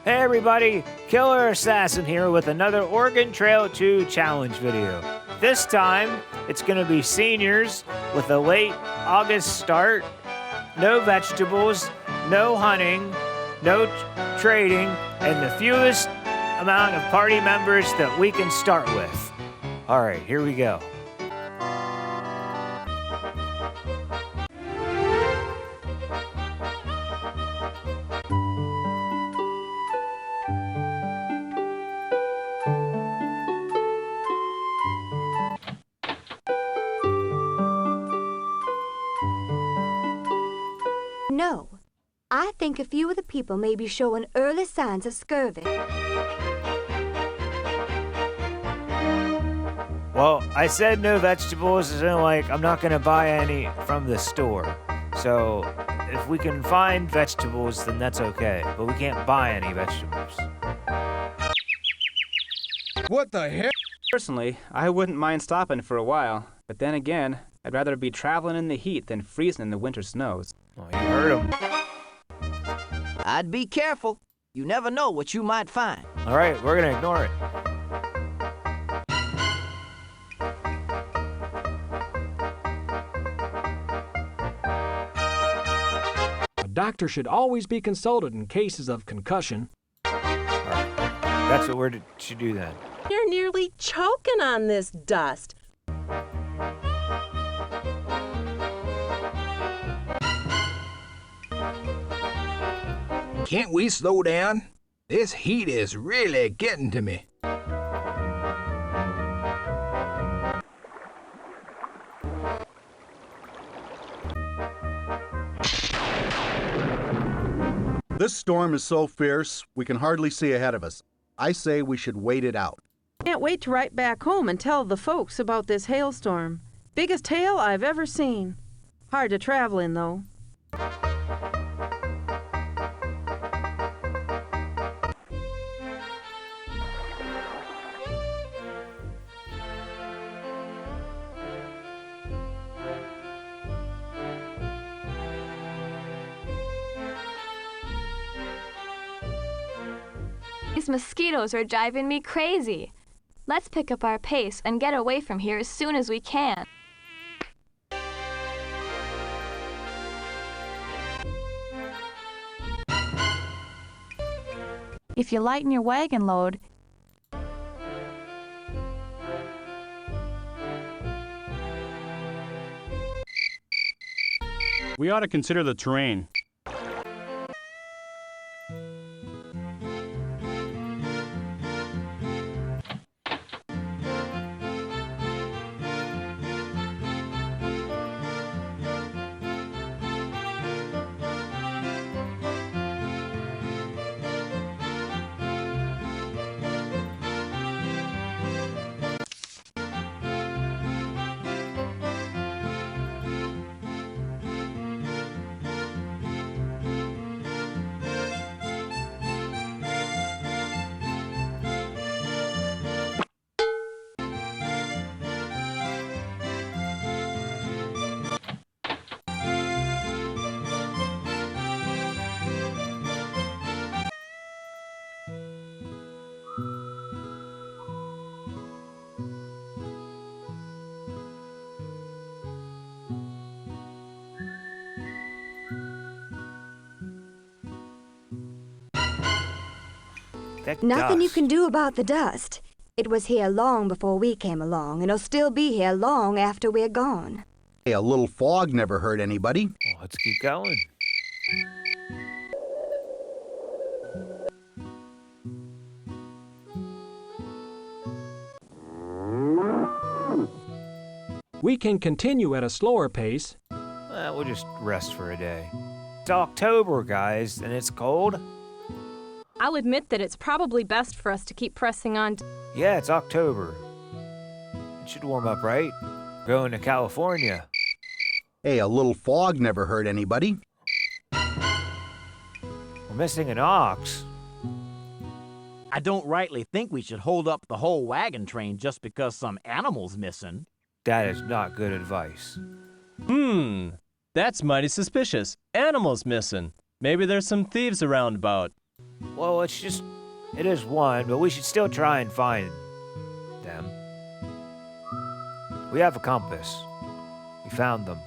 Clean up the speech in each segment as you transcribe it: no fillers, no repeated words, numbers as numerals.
Hey everybody, Killer Assassin here with another Oregon Trail 2 challenge video. This time, it's going to be seniors with a late August start, no vegetables, no hunting, no trading, and the fewest amount of party members that we can start with. All right, here we go. No. I think a few of the people may be showing early signs of scurvy. Well, I said no vegetables, as in like I'm not gonna buy any from the store. So if we can find vegetables, then that's okay. But we can't buy any vegetables. What the heck? Personally, I wouldn't mind stopping for a while, but then again, I'd rather be traveling in the heat than freezing in the winter snows. Well, you heard him. I'd be careful. You never know what you might find. All right, we're gonna ignore it. A doctor should always be consulted in cases of concussion. All right, that's what we should do then. You're nearly choking on this dust. Can't we slow down? This heat is really getting to me. This storm is so fierce, we can hardly see ahead of us. I say we should wait it out. Can't wait to write back home and tell the folks about this hailstorm. Biggest hail I've ever seen. Hard to travel in, though. These mosquitoes are driving me crazy. Let's pick up our pace and get away from here as soon as we can. If you lighten your wagon load, we ought to consider the terrain. Nothing you can do about the dust. It was here long before we came along, and it'll still be here long after we're gone. Hey, a little fog never hurt anybody. Well, let's keep going. We can continue at a slower pace. We'll just rest for a day. It's October, guys, and it's cold. I'll admit that it's probably best for us to keep pressing on. Yeah, it's October. It should warm up, right? Going to California. Hey, a little fog never hurt anybody. We're missing an ox. I don't rightly think we should hold up the whole wagon train just because some animal's missing. That is not good advice. That's mighty suspicious. Animals missing. Maybe there's some thieves around about. Well, it is one, but we should still try and find them. We have a compass. We found them.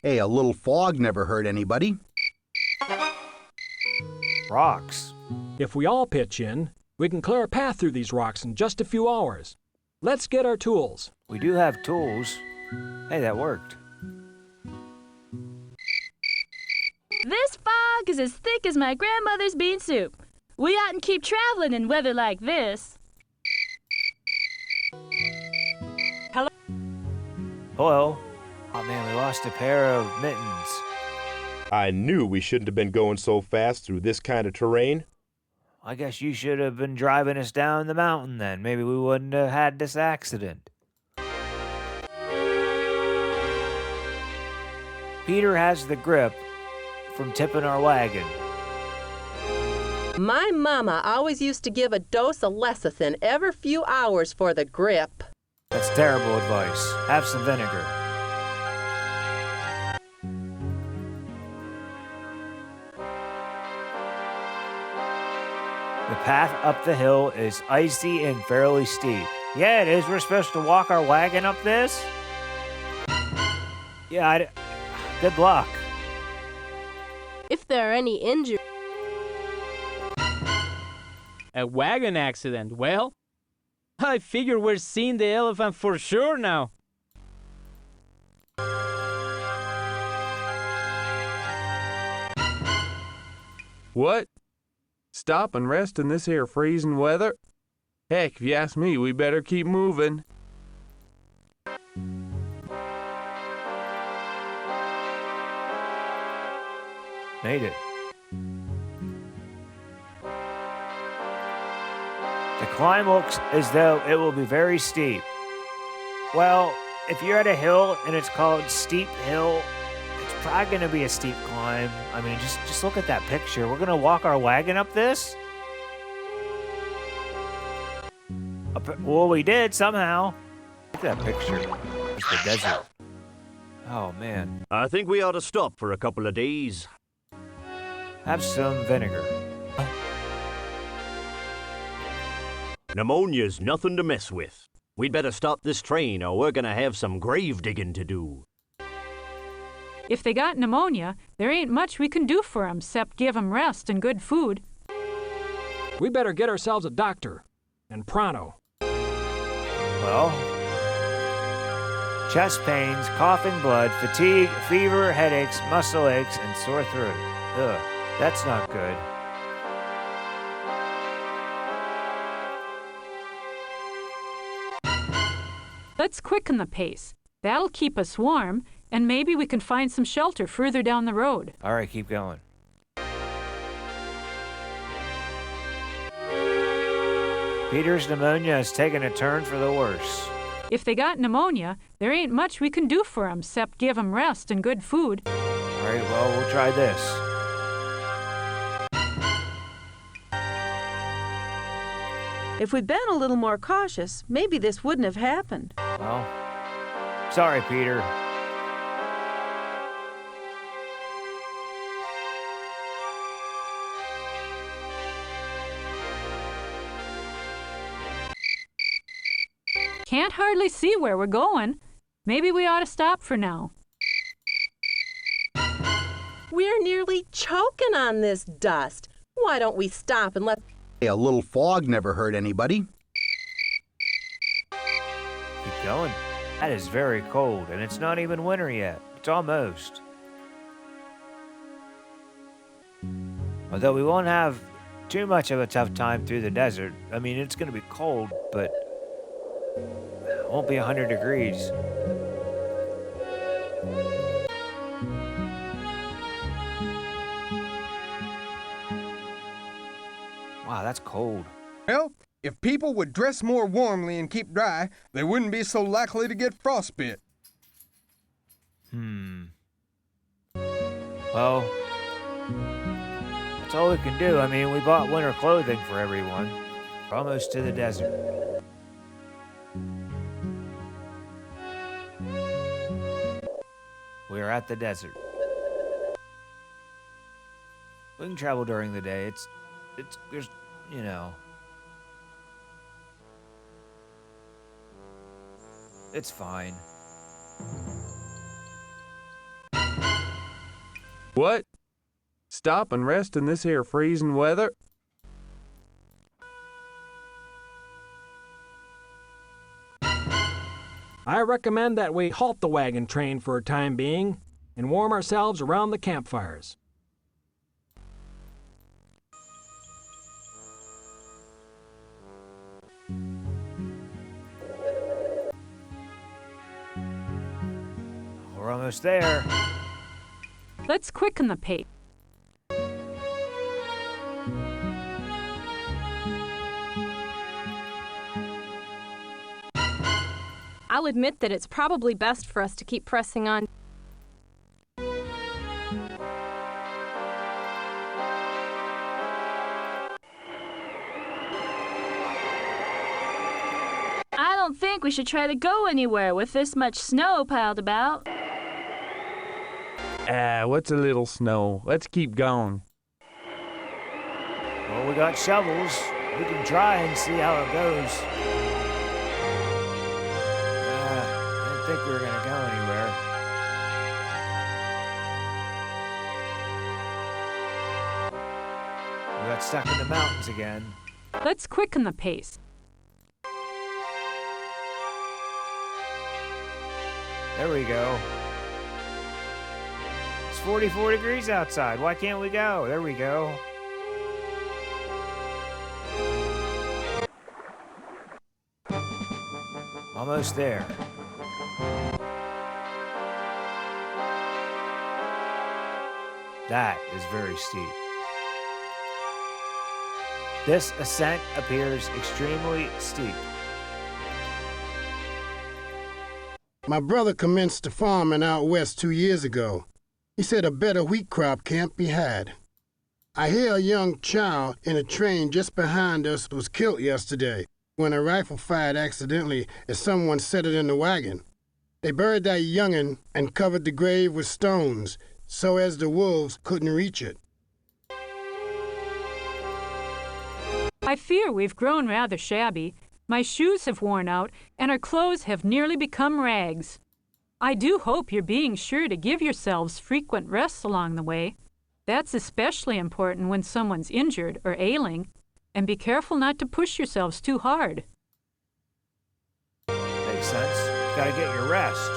Hey, a little fog never hurt anybody. Rocks. If we all pitch in, we can clear a path through these rocks in just a few hours. Let's get our tools. We do have tools. Hey, that worked. This fog is as thick as my grandmother's bean soup. We oughtn't keep traveling in weather like this. Hello. Oh man, we lost a pair of mittens. I knew we shouldn't have been going so fast through this kind of terrain. I guess you should have been driving us down the mountain then. Maybe we wouldn't have had this accident. Peter has the grip from tipping our wagon. My mama always used to give a dose of lecithin every few hours for the grip. That's terrible advice. Have some vinegar. The path up the hill is icy and fairly steep. Yeah, it is. We're supposed to walk our wagon up this? Yeah, good luck. If there are any injuries. A wagon accident. Well, I figure we're seeing the elephant for sure now. What? Stop and rest in this here freezing weather? Heck, if you ask me, we better keep moving. Made it. The climb looks as though it will be very steep. Well, if you're at a hill and it's called Steep Hill, it's probably going to be a steep climb. I mean, just look at that picture. We're going to walk our wagon up this? Well, we did somehow. Look at that picture. It's the desert. Oh, man. I think we ought to stop for a couple of days. Have some vinegar. Pneumonia's nothing to mess with. We'd better stop this train or we're gonna have some grave digging to do. If they got pneumonia, there ain't much we can do for 'em except give 'em rest and good food. We better get ourselves a doctor. And pronto. Well, chest pains, coughing blood, fatigue, fever, headaches, muscle aches, and sore throat. Ugh, that's not good. Let's quicken the pace. That'll keep us warm, and maybe we can find some shelter further down the road. All right, keep going. Peter's pneumonia has taken a turn for the worse. If they got pneumonia, there ain't much we can do for 'em except give 'em rest and good food. All right, well, we'll try this. If we'd been a little more cautious, maybe this wouldn't have happened. Well, sorry, Peter. Can't hardly see where we're going. Maybe we ought to stop for now. We're nearly choking on this dust. Why don't we stop and let... Hey, a little fog never hurt anybody. Keep going. That is very cold, and it's not even winter yet. It's almost. Although we won't have too much of a tough time through the desert. I mean, it's going to be cold, but it won't be 100 degrees. Wow, that's cold. Well, if people would dress more warmly and keep dry, they wouldn't be so likely to get frostbite. Well, that's all we can do. I mean, we bought winter clothing for everyone. We're almost to the desert. We are at the desert. We can travel during the day. There's, you know. It's fine. What? Stop and rest in this here freezing weather? I recommend that we halt the wagon train for a time being and warm ourselves around the campfires. We're almost there. Let's quicken the pace. I'll admit that it's probably best for us to keep pressing on. I don't think we should try to go anywhere with this much snow piled about. What's a little snow? Let's keep going. Well, we got shovels. We can try and see how it goes. I didn't think we were going to go anywhere. We got stuck in the mountains again. Let's quicken the pace. There we go. It's 44 degrees outside. Why can't we go? There we go. Almost there. That is very steep. This ascent appears extremely steep. My brother commenced farming out west 2 years ago. He said a better wheat crop can't be had. I hear a young child in a train just behind us was killed yesterday when a rifle fired accidentally as someone set it in the wagon. They buried that young'un and covered the grave with stones so as the wolves couldn't reach it. I fear we've grown rather shabby. My shoes have worn out, and our clothes have nearly become rags. I do hope you're being sure to give yourselves frequent rests along the way. That's especially important when someone's injured or ailing. And be careful not to push yourselves too hard. Makes sense. Gotta get your rest.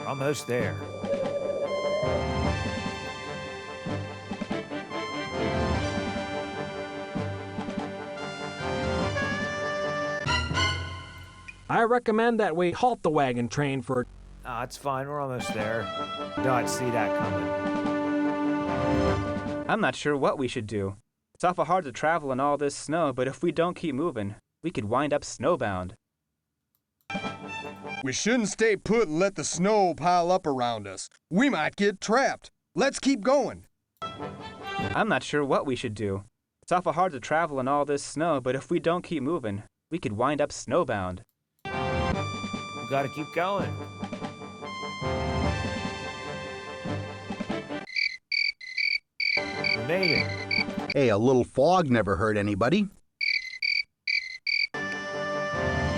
Almost there. I recommend that we halt the wagon train for... Oh, it's fine. We're almost there. Don't see that coming. I'm not sure what we should do. It's awful hard to travel in all this snow, but if we don't keep moving, we could wind up snowbound. We shouldn't stay put and let the snow pile up around us. We might get trapped. Let's keep going. I'm not sure what we should do. It's awful hard to travel in all this snow, but if we don't keep moving, we could wind up snowbound. We gotta keep going. We made it. Hey, a little fog never hurt anybody.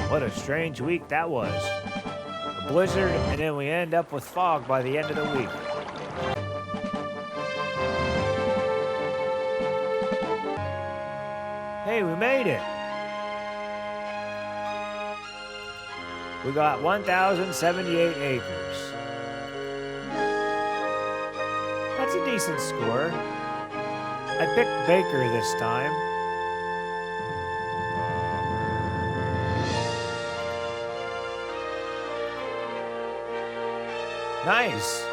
What a strange week that was. A blizzard, and then we end up with fog by the end of the week. Hey, we made it. We got 1,078 acres. That's a decent score. I picked Baker this time. Nice.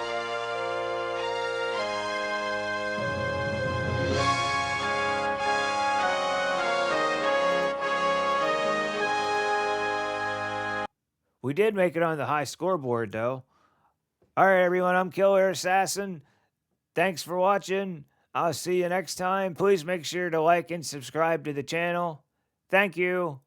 We did make it on the high scoreboard, though. All right, everyone, I'm Killer Assassin. Thanks for watching. I'll see you next time. Please make sure to like and subscribe to the channel. Thank you.